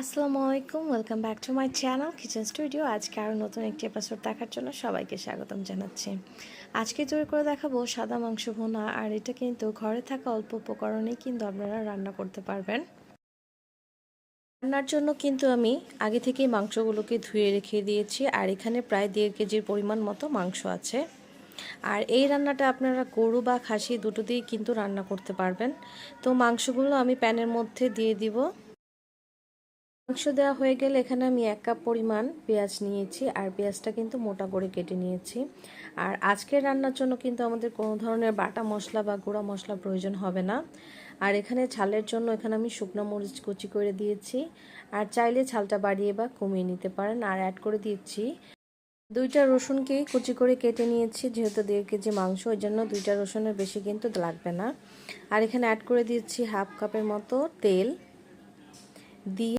আসসালামু আলাইকুম, welcome back to my channel kitchen studio. আজকে আরও নতুন একটি এপিসোড দেখার জন্য সবাইকে স্বাগতম জানাচ্ছি। আজকে তৈরি করে দেখাবো সাদা মাংস ভুনা, আর এটা কিন্তু ঘরে থাকা অল্প উপকরণেই কিন্তু আপনারা রান্না করতে পারবেন। রান্নার জন্য কিন্তু আমি আগে থেকেই মাংসগুলোকে ধুয়ে রেখে দিয়েছি, আর এখানে প্রায় 1.5 কেজির পরিমাণ মতো মাংস আছে। আর এই রান্নাটা আপনারা গরু বা খাসি দুটো দিয়েই কিন্তু রান্না করতে পারবেন। তো মাংসগুলো আমি প্যানের মধ্যে দিয়ে দিব। মাংস দেওয়া হয়ে গেলে এখানে আমি 1 কাপ পরিমাণ পেঁয়াজ নিয়েছি, আর পেঁয়াজটা কিন্তু মোটা করে কেটে নিয়েছি। আর আজকের রান্নার জন্য কিন্তু আমাদের কোনো ধরনের বাটা মশলা বা গুঁড়া মশলা প্রয়োজন হবে না। আর এখানে ঝালের জন্য এখানে আমি শুকনো মরিচ কুচি করে দিয়েছি, আর চাইলে ঝালটা বাড়িয়ে বা কমিয়ে নিতে পারেন। আর অ্যাড করে দিচ্ছি 2টা রসুনকে কুচি করে কেটে নিয়েছি, যেহেতু 1.5 কেজি মাংস, ওই জন্য 2টা রসুনের বেশি কিন্তু লাগবে না। আর এখানে অ্যাড করে দিচ্ছি 1/2 কাপের মতো তেল দিয়ে